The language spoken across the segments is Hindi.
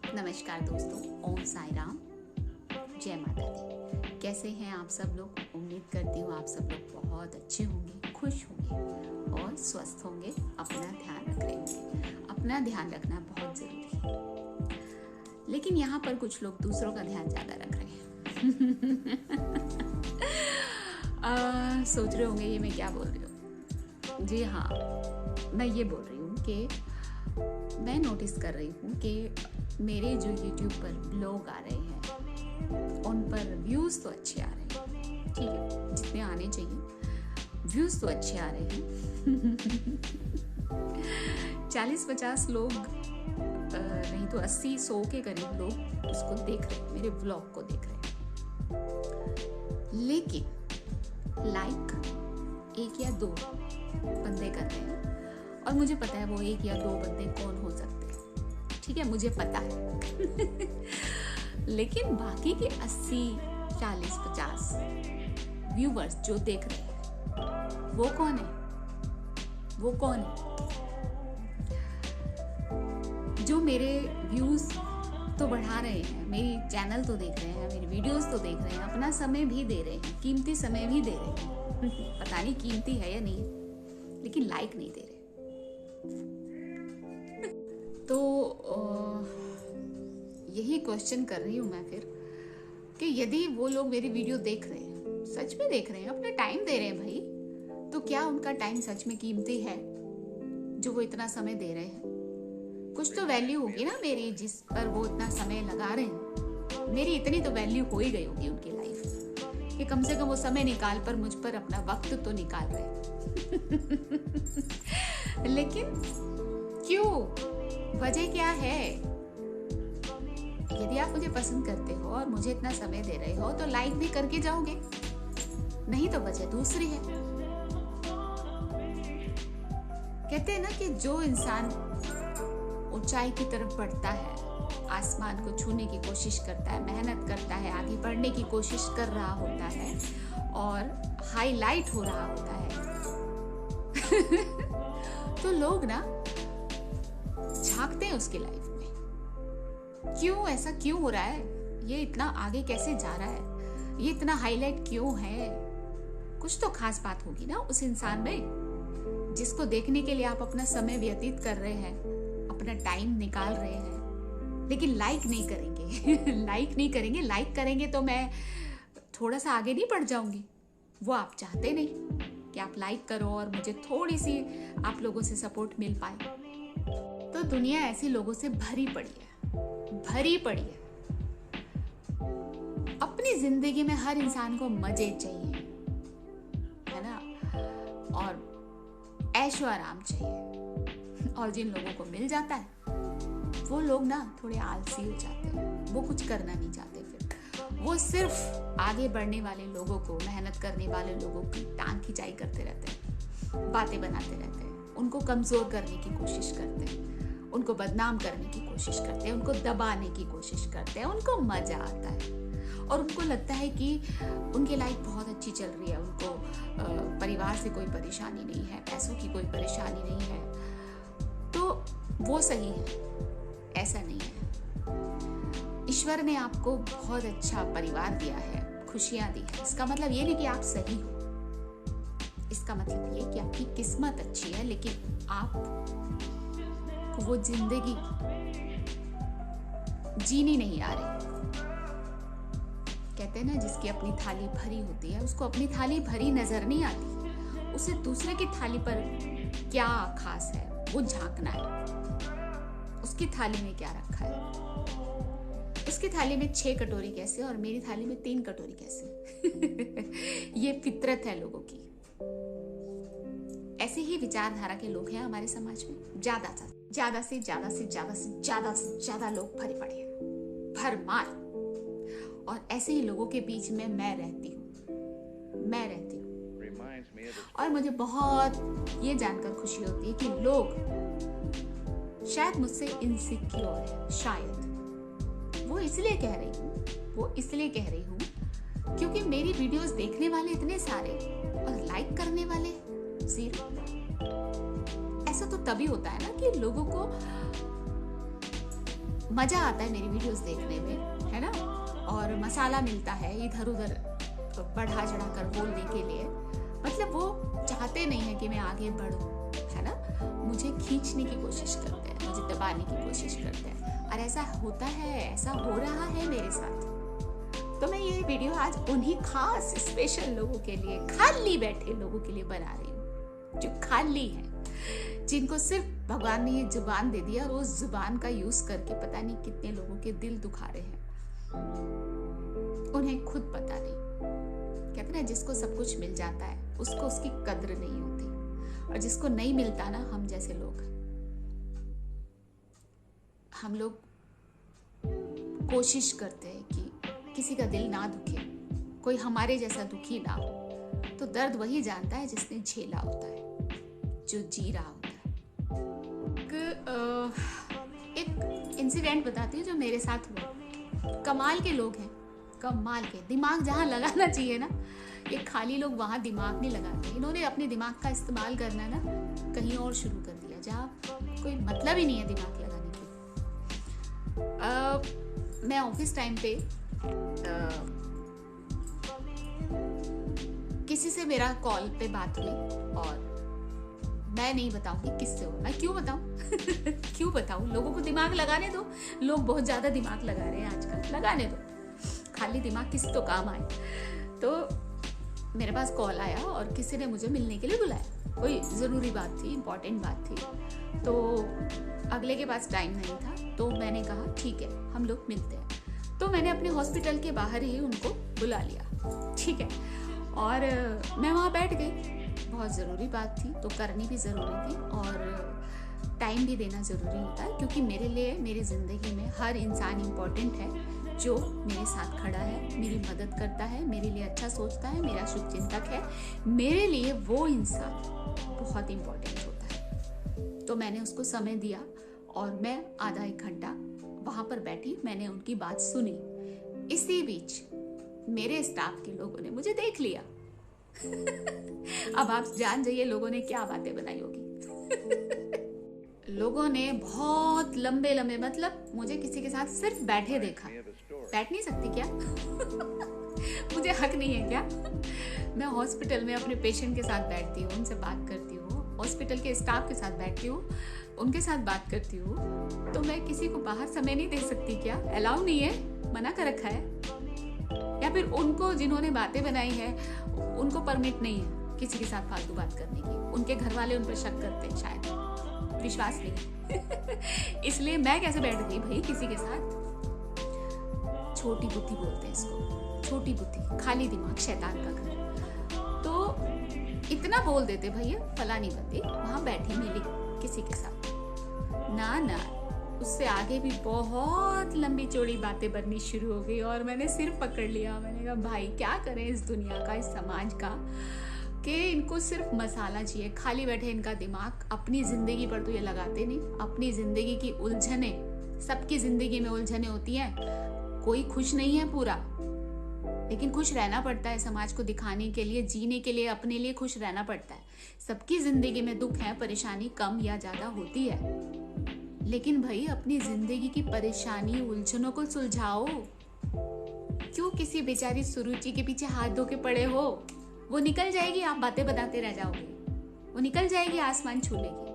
नमस्कार दोस्तों, ओम साई राम, जय माता दी। कैसे हैं आप सब लोग? उम्मीद करती हूँ आप सब लोग बहुत अच्छे होंगे, खुश होंगे और स्वस्थ होंगे। अपना ध्यान रख रहे होंगे। अपना ध्यान रखना बहुत ज़रूरी है, लेकिन यहाँ पर कुछ लोग दूसरों का ध्यान ज़्यादा रख रहे हैं। सोच रहे होंगे ये मैं क्या बोल रही हूँ। जी हाँ, मैं ये बोल रही हूँ कि मैं नोटिस कर रही हूँ कि मेरे जो YouTube पर ब्लॉग आ रहे हैं उन पर व्यूज़ तो अच्छे आ रहे हैं, ठीक है, जितने आने चाहिए व्यूज़ तो अच्छे आ रहे हैं। 40-50 लोग नहीं तो 80-100 के करीब लोग उसको देख रहे हैं, मेरे ब्लॉग को देख रहे हैं, लेकिन लाइक 1 या 2 बंदे कर रहे हैं। और मुझे पता है वो 1 या 2 बंदे कौन हो सकते हैं, ठीक है, मुझे पता है। लेकिन बाकी के 80, 40, 50 व्यूवर्स जो देख रहे हैं वो कौन है? वो कौन है जो मेरे व्यूज तो बढ़ा रहे हैं, मेरी चैनल तो देख रहे हैं, मेरी वीडियोस तो देख रहे हैं, अपना समय भी दे रहे हैं, कीमती समय भी दे रहे हैं। पता नहीं कीमती है या नहीं, लेकिन लाइक नहीं दे रहे। तो यही क्वेश्चन कर रही हूँ मैं फिर कि यदि वो लोग मेरी वीडियो देख रहे हैं, सच में देख रहे हैं, अपना टाइम दे रहे हैं भाई, तो क्या उनका टाइम सच में कीमती है जो वो इतना समय दे रहे हैं? कुछ तो वैल्यू होगी ना मेरी, जिस पर वो इतना समय लगा रहे हैं। मेरी इतनी तो वैल्यू हो ही गई होगी उनकी लाइफ कि कम से कम वो समय निकाल पर मुझ पर अपना वक्त तो निकाल रहे हैं। लेकिन क्यों? वजह क्या है? यदि आप मुझे पसंद करते हो और मुझे इतना समय दे रहे हो तो लाइक भी करके जाओगे, नहीं तो वजह दूसरी है। कहते हैं ना कि जो इंसान ऊंचाई की तरफ बढ़ता है, आसमान को छूने की कोशिश करता है, मेहनत करता है, आगे बढ़ने की कोशिश कर रहा होता है और हाईलाइट हो रहा होता है, तो लोग ना झांकते हैं उसकी लाइफ में। क्यों ऐसा क्यों हो रहा है? ये इतना आगे कैसे जा रहा है? ये इतना हाईलाइट क्यों है? कुछ तो खास बात होगी ना उस इंसान में, जिसको देखने के लिए आप अपना समय व्यतीत कर रहे हैं, अपना टाइम निकाल रहे हैं, लेकिन लाइक नहीं करेंगे। लाइक नहीं करेंगे। लाइक करेंगे तो मैं थोड़ा सा आगे नहीं बढ़ जाऊंगी। वो आप चाहते नहीं कि आप लाइक करो और मुझे थोड़ी सी आप लोगों से सपोर्ट मिल पाए। तो दुनिया ऐसे लोगों से भरी पड़ी है, भरी पड़ी है। अपनी जिंदगी में हर इंसान को मजे चाहिए, है ना, और ऐशो आराम चाहिए। और जिन लोगों को मिल जाता है वो लोग ना थोड़े आलसी हो जाते हैं, वो कुछ करना नहीं चाहते। फिर वो सिर्फ आगे बढ़ने वाले लोगों को, मेहनत करने वाले लोगों की टांग खिंचाई करते रहते हैं, बातें बनाते रहते हैं, उनको कमजोर करने की कोशिश करते हैं, उनको बदनाम करने की कोशिश करते हैं, उनको दबाने की कोशिश करते हैं। उनको मजा आता है और उनको लगता है कि उनकी लाइफ बहुत अच्छी चल रही है, उनको परिवार से कोई परेशानी नहीं है, पैसों की कोई परेशानी नहीं है, तो वो सही है। ऐसा नहीं है। ईश्वर ने आपको बहुत अच्छा परिवार दिया है, खुशियां दी है। इसका मतलब ये नहीं कि आप सही हो, इसका मतलब ये कि आपकी किस्मत अच्छी है, लेकिन आप वो जिंदगी जीनी नहीं आ रही। कहते हैं ना, जिसकी अपनी थाली भरी होती है उसको अपनी थाली भरी नजर नहीं आती, उसे दूसरे की थाली पर क्या खास है वो झांकना है। उसकी थाली में क्या रखा है? उसकी थाली में 6 कटोरी कैसे और मेरी थाली में 3 कटोरी कैसे? ये फितरत है लोगों की। ऐसे ही विचारधारा के लोग हैं हमारे समाज में। ज्यादा से ज्यादा लोग भरे पड़े हैं, भरमार। और ऐसे ही लोगों के बीच में मैं रहती हूँ। और मुझे बहुत ये जानकर खुशी होती है कि लोग शायद मुझसे इनसिक्योर है। शायद वो इसलिए कह रही हूँ क्योंकि मेरी वीडियोस देखने वाले इतने सारे और लाइक करने वाले 0। ऐसा तो तभी होता है ना कि लोगों को मजा आता है मेरी वीडियोस देखने में, है ना, और मसाला मिलता है इधर उधर बढ़ा चढ़ा कर बोलने के लिए। मतलब वो चाहते नहीं है कि मैं आगे बढ़ूं, है ना, मुझे खींचने की कोशिश करते हैं, मुझे दबाने की कोशिश करते हैं, और ऐसा होता है, ऐसा हो रहा है मेरे साथ। तो मैं ये वीडियो आज उन्हीं खास स्पेशल लोगों के लिए, खाली बैठे लोगों के लिए बना रही हूँ, जो खाली है, जिनको सिर्फ भगवान ने ये जुबान दे दिया और उस जुबान का यूज करके पता नहीं कितने लोगों के दिल दुखा रहे हैं, उन्हें खुद पता नहीं। कहते ना, जिसको सब कुछ मिल जाता है उसको उसकी कद्र नहीं होती, और जिसको नहीं मिलता ना, हम जैसे लोग, हम लोग कोशिश करते हैं कि किसी का दिल ना दुखे, कोई हमारे जैसा दुखी ना हो। तो दर्द वही जानता है जिसने झेला होता है, जो जी रहा होता है। एक इंसिडेंट बताती हूँ जो मेरे साथ हुआ। कमाल के लोग हैं, कमाल के। दिमाग जहाँ लगाना चाहिए ना, ये खाली लोग वहाँ दिमाग नहीं लगाते। इन्होंने अपने दिमाग का इस्तेमाल करना ना कहीं और शुरू कर दिया, जहाँ कोई मतलब ही नहीं है दिमाग लगाने की। मैं ऑफिस टाइम पे किसी से मेरा कॉल पे बात हुई, और मैं नहीं बताऊंगी किससे हो, मैं क्यों बताऊं क्यों बताऊं, लोगों को दिमाग लगाने दो। लोग बहुत ज्यादा दिमाग लगा रहे हैं आजकल, लगाने दो, खाली दिमाग किसी तो काम आए। तो मेरे पास कॉल आया और किसी ने मुझे मिलने के लिए बुलाया, कोई ज़रूरी बात थी, इम्पोर्टेंट बात थी। तो अगले के पास टाइम नहीं था, तो मैंने कहा ठीक है हम लोग मिलते हैं। तो मैंने अपने हॉस्पिटल के बाहर ही उनको बुला लिया, ठीक है, और मैं वहाँ बैठ गई। बहुत ज़रूरी बात थी तो करनी भी ज़रूरी थी, और टाइम भी देना ज़रूरी होता है, क्योंकि मेरे लिए, मेरी ज़िंदगी में हर इंसान इम्पोर्टेंट है जो मेरे साथ खड़ा है, मेरी मदद करता है, मेरे लिए अच्छा सोचता है, मेरा शुभ चिंतक है। मेरे लिए वो इंसान बहुत इम्पोर्टेंट होता है। तो मैंने उसको समय दिया, और मैं आधा एक घंटा वहाँ पर बैठी, मैंने उनकी बात सुनी। इसी बीच मेरे स्टाफ के लोगों ने मुझे देख लिया अब आप जान जाइए लोगों ने क्या बातें बनाई होगी लोगों ने बहुत लंबे लंबे, मतलब मुझे किसी के साथ सिर्फ बैठे देखा। बैठ नहीं सकती क्या मुझे हक नहीं है क्या? मैं हॉस्पिटल में अपने पेशेंट के साथ बैठती हूँ, उनसे बात करती हूँ, हॉस्पिटल के स्टाफ के साथ बैठती हूँ, उनके साथ बात करती हूँ। तो मैं किसी को बाहर समय नहीं दे सकती क्या? अलाउ नहीं है, मना कर रखा है? या फिर उनको, जिन्होंने बातें बनाई है, उनको परमिट नहीं है किसी के साथ फालतू बात करने की? उनके घर वाले उन पर शक करते हैं, शायद विश्वास नहीं इसलिए मैं कैसे बैठ गई भाई किसी के साथ? छोटी बुद्धि बोलते हैं इसको, छोटी बुद्धि, खाली दिमाग, शैतान का घर। तो इतना बोल देते भैया, फलानी बंदी वहां बैठी मिली किसी के साथ, ना उससे आगे भी बहुत लंबी चौड़ी बातें बननी शुरू हो गई, और मैंने सिर पकड़ लिया। मैंने कहा भाई क्या करें इस दुनिया का, इस समाज का, कि इनको सिर्फ मसाला चाहिए, खाली बैठे इनका दिमाग, अपनी जिंदगी पर तो ये लगाते नहीं। अपनी जिंदगी की उलझने, सबकी जिंदगी में उलझने होती हैं, कोई खुश नहीं है पूरा, लेकिन खुश रहना पड़ता है समाज को दिखाने के लिए, जीने के लिए, अपने लिए खुश रहना पड़ता है। सबकी जिंदगी में दुख है, परेशानी कम या ज्यादा होती है, लेकिन भाई अपनी जिंदगी की परेशानी, उलझनों को सुलझाओ। क्यों किसी बेचारी सुरुचि के पीछे हाथ धो के पड़े हो? वो निकल जाएगी, आप बातें बताते रह जाओगे, वो निकल जाएगी, आसमान छू लेगी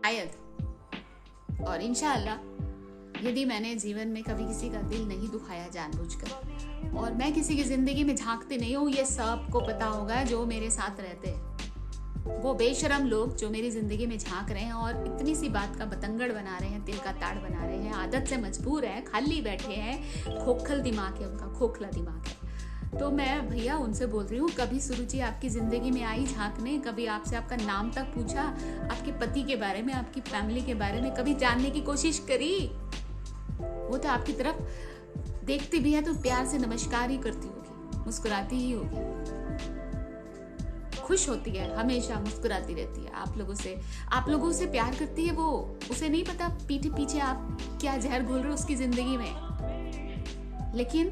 शायद। और इंशाअल्लाह यदि मैंने जीवन में कभी किसी का दिल नहीं दुखाया जानबूझकर, और मैं किसी की जिंदगी में झांकते नहीं हूँ, ये सबको पता होगा जो मेरे साथ रहते हैं। वो बेशरम लोग जो मेरी जिंदगी में झांक रहे हैं और इतनी सी बात का बतंगड़ बना रहे हैं, तिल का ताड़ बना रहे हैं, आदत से मजबूर है, खाली बैठे हैं, खोखल दिमाग है उनका, खोखला दिमाग है। तो मैं भैया उनसे बोल रही हूँ, कभी सुरुचि आपकी जिंदगी में आई झांकने? कभी आपसे आपका नाम तक पूछा? आपके पति के बारे में, आपकी फैमिली के बारे में कभी जानने की कोशिश करी? वो तो आपकी तरफ देखती भी है तो प्यार से नमस्कार ही करती होगी, मुस्कुराती ही होगी, खुश होती है, हमेशा मुस्कुराती रहती है आप लोगों से प्यार करती है। वो उसे नहीं पता पीठ पीछे आप क्या जहर घोल रहे हो उसकी जिंदगी में। लेकिन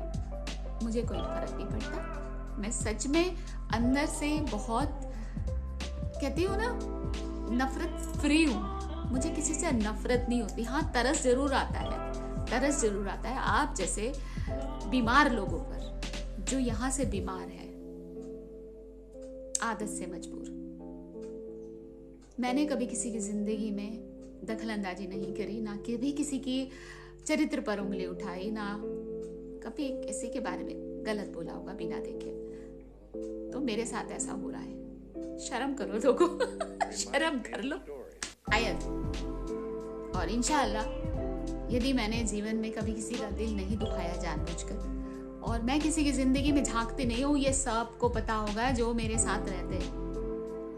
मुझे कोई फर्क नहीं पड़ता, मैं सच में अंदर से बहुत, कहती हूँ ना, नफरत फ्री हूँ। मुझे किसी से नफरत नहीं होती। हाँ, तरस जरूर आता है, तरस जरूर आता है आप जैसे बीमार लोगों पर, जो यहाँ से बीमार है, आदत से मजबूर। मैंने कभी किसी की जिंदगी में दखलंदाजी नहीं करी, ना कभी किसी की चरित्र पर उंगली उठाई, ना कभी किसी के बारे में गलत बोला होगा बिना देखे। तो मेरे साथ ऐसा हो रहा है। शर्म करो लोगों शर्म कर लो आयत। और इंशाअल्लाह यदि मैंने जीवन में कभी किसी का दिल नहीं दुखाया जानबूझकर, और मैं किसी की जिंदगी में झांकती नहीं हूँ, ये सबको पता होगा जो मेरे साथ रहते हैं।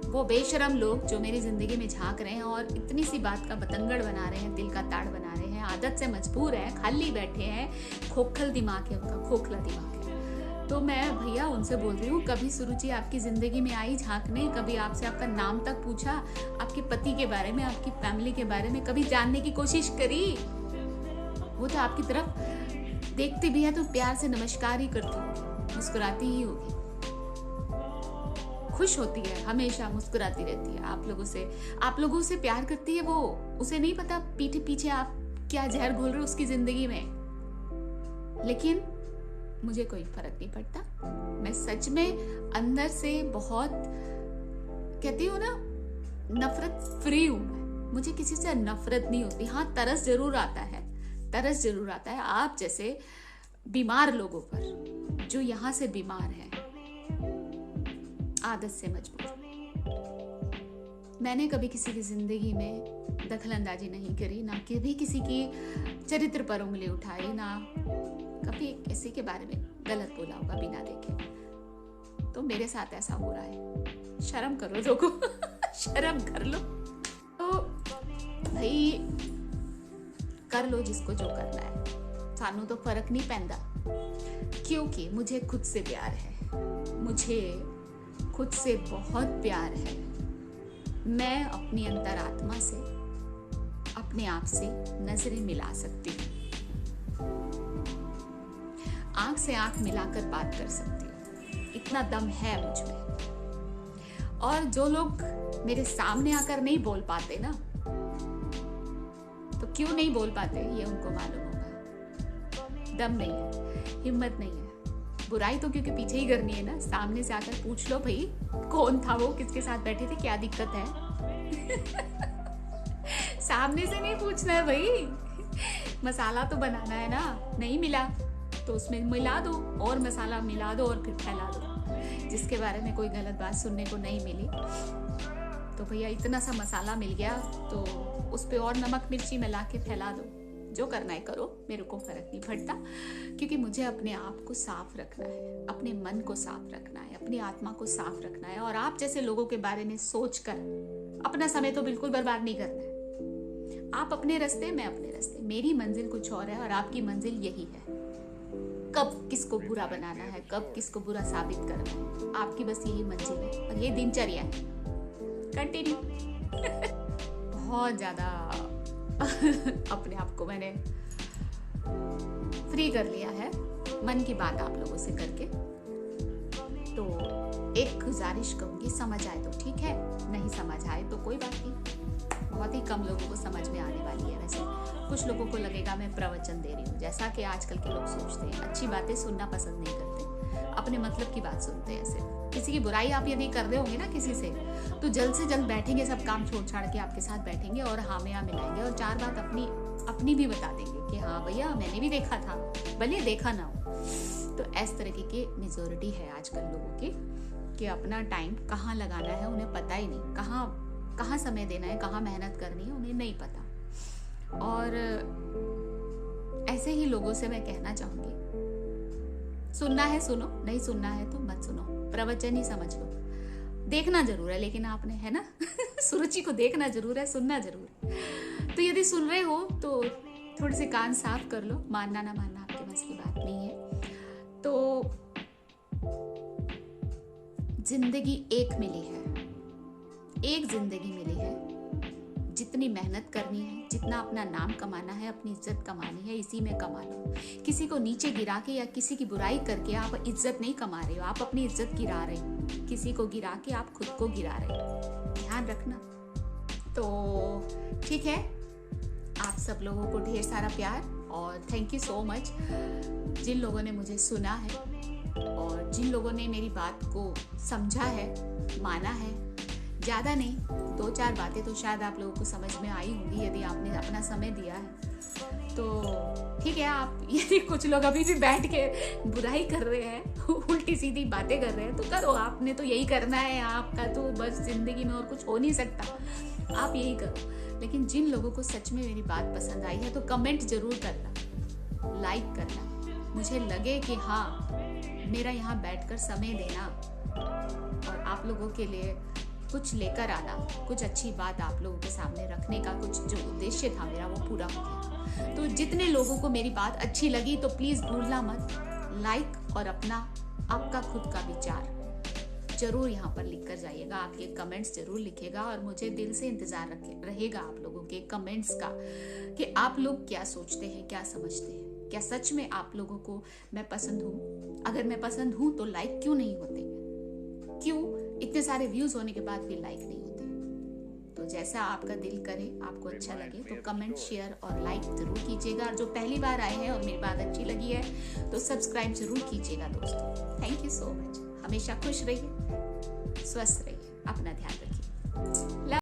वो बेशरम लोग जो मेरी जिंदगी में झांक रहे हैं और इतनी सी बात का बतंगड़ बना रहे हैं, दिल का ताड़ बना रहे हैं, आदत से मजबूर है, खाली बैठे हैं, खोखल दिमाग है उनका, खोखला दिमाग है। तो मैं भैया उनसे बोल रही हूँ, कभी सुरुचि आपकी जिंदगी में आई झांकने? कभी आपसे आपका नाम तक पूछा? आपके पति के बारे में, आपकी फैमिली के बारे में कभी जानने की कोशिश करी? वो तो आपकी तरफ देखती भी है तो प्यार से नमस्कार ही करती होगी, मुस्कुराती ही होगी, खुश होती है, हमेशा मुस्कुराती रहती है। आप लोगों से प्यार करती है वो। उसे नहीं पता पीठे पीछे आप क्या जहर घोल रहे हो उसकी जिंदगी में। लेकिन मुझे कोई फर्क नहीं पड़ता। मैं सच में अंदर से बहुत, कहती हूँ ना, नफरत फ्री हूं मैं। मुझे किसी से नफरत नहीं होती। हाँ, तरस जरूर आता है आप जैसे बीमार लोगों पर, जो यहाँ से बीमार है, आदत से मजबूर। मैंने कभी किसी की जिंदगी में दखलंदाजी नहीं करी, ना कभी किसी की चरित्र पर उंगली उठाई, ना कभी किसी के बारे में गलत बोला होगा बिना देखे। तो मेरे साथ ऐसा हो रहा है। शर्म करो लोगों शर्म कर लो। तो भाई कर लो जिसको जो करना है, सानू तो फर्क नहीं पैंदा, क्योंकि मुझे खुद से प्यार है। मुझे खुद से बहुत प्यार है। मैं अपनी अंतरात्मा से, अपने आप से नजरें मिला सकती हूँ, आंख से आंख मिलाकर बात कर सकती हूँ। इतना दम है मुझ में। और जो लोग मेरे सामने आकर नहीं बोल पाते ना, तो क्यों नहीं बोल पाते ये उनको मालूम होगा। दम नहीं है, हिम्मत नहीं है। बुराई तो क्योंकि पीछे ही करनी है ना, सामने से आकर पूछ लो भाई कौन था वो, किसके साथ बैठे थे, क्या दिक्कत है सामने से नहीं पूछना है भाई। मसाला तो बनाना है ना, नहीं मिला तो उसमें मिला दो और मसाला मिला दो और फिर फैला दो। जिसके बारे में कोई गलत बात सुनने को नहीं मिली, तो भैया इतना सा मसाला मिल गया तो उस पे और नमक मिर्ची मिला के फैला दो। जो करना है करो, मेरे को फर्क नहीं पड़ता, क्योंकि मुझे अपने आप को साफ रखना है, अपने मन को साफ रखना है, अपनी आत्मा को साफ रखना है। और आप जैसे लोगों के बारे में सोचकर अपना समय तो बिल्कुल बर्बाद नहीं करना है। आप अपने रास्ते, मैं अपने रास्ते। मेरी मंजिल कुछ और है और आपकी मंजिल यही है। कब किसको बुरा बनाना है, कब किसको बुरा साबित करना है, आपकी बस यही मंजिल है और ये दिनचर्या है। कंटिन्यू बहुत ज्यादा अपने आप को मैंने फ्री कर लिया है मन की बात आप लोगों से करके। तो एक गुजारिश कहूंगी, समझ आए तो ठीक है, नहीं समझ आए तो कोई बात नहीं। बहुत ही कम लोगों को समझ में आने वाली है। वैसे कुछ लोगों को लगेगा मैं प्रवचन दे रही हूँ, जैसा कि आजकल के लोग सोचते हैं। अच्छी बातें सुनना पसंद नहीं करते, अपने मतलब की बात सुनते हैं। ऐसे किसी की बुराई आप यदि कर रहे होंगे ना किसी से, तो जल्द से जल्द बैठेंगे, सब काम छोड़ छाड़ के आपके साथ बैठेंगे और हाँ में हाँ मिलाएंगे और चार बात अपनी भी बता देंगे कि हाँ भैया मैंने भी देखा था, भले देखा ना हो। तो इस तरह की मेजोरिटी है आजकल लोगों की कि अपना टाइम कहाँ लगाना है उन्हें पता ही नहीं, कहाँ समय देना है, कहाँ मेहनत करनी है उन्हें नहीं पता। और ऐसे ही लोगों से मैं कहना चाहूंगी, सुनना है सुनो, नहीं सुनना है तो मत सुनो, प्रवचन ही समझ लो। देखना जरूर है लेकिन आपने, है ना सुरुचि को देखना जरूर है, सुनना जरूर है। तो यदि सुन रहे हो तो थोड़े से कान साफ कर लो, मानना ना मानना आपके बस की बात नहीं है। तो जिंदगी एक मिली है, एक जिंदगी मिली है, जितनी मेहनत करनी है, जितना अपना नाम कमाना है, अपनी इज्जत कमानी है, इसी में कमा लो। किसी को नीचे गिरा के या किसी की बुराई करके आप इज्जत नहीं कमा रहे हो, आप अपनी इज्जत गिरा रहे हो। किसी को गिरा के आप खुद को गिरा रहे हो, ध्यान रखना। तो ठीक है, आप सब लोगों को ढेर सारा प्यार और थैंक यू सो मच जिन लोगों ने मुझे सुना है और जिन लोगों ने मेरी बात को समझा है, माना है। ज़्यादा नहीं, 2-4 बातें तो शायद आप लोगों को समझ में आई होंगी यदि आपने अपना समय दिया है तो ठीक है। आप यदि कुछ लोग अभी भी बैठ के बुराई कर रहे हैं, उल्टी सीधी बातें कर रहे हैं, तो करो, आपने तो यही करना है, आपका तो बस जिंदगी में और कुछ हो नहीं सकता, आप यही करो। लेकिन जिन लोगों को सच में मेरी बात पसंद आई है तो कमेंट जरूर करना, लाइक करना, मुझे लगे कि हाँ मेरा यहाँ बैठकर समय देना और आप लोगों के लिए कुछ लेकर आना, कुछ अच्छी बात आप लोगों के सामने रखने का कुछ जो उद्देश्य था मेरा वो पूरा हो गया। तो जितने लोगों को मेरी बात अच्छी लगी तो प्लीज भूलना मत लाइक और अपना आपका खुद का विचार जरूर यहाँ पर लिख कर जाइएगा। आपके कमेंट्स जरूर लिखेगा और मुझे दिल से इंतजार रहेगा आप लोगों के कमेंट्स का कि आप लोग क्या सोचते हैं, क्या समझते हैं, क्या सच में आप लोगों को मैं पसंद हूँ। अगर मैं पसंद हूँ तो लाइक क्यों नहीं होते, क्यों इतने सारे व्यूज होने के बाद भी लाइक नहीं होते। तो जैसा आपका दिल करे, आपको अच्छा लगे तो कमेंट, शेयर और लाइक जरूर कीजिएगा। और जो पहली बार आए हैं और मेरी बात अच्छी लगी है तो सब्सक्राइब जरूर कीजिएगा दोस्तों। Thank you so much. हमेशा खुश रहिए, स्वस्थ रहिए, अपना ध्यान रखिए।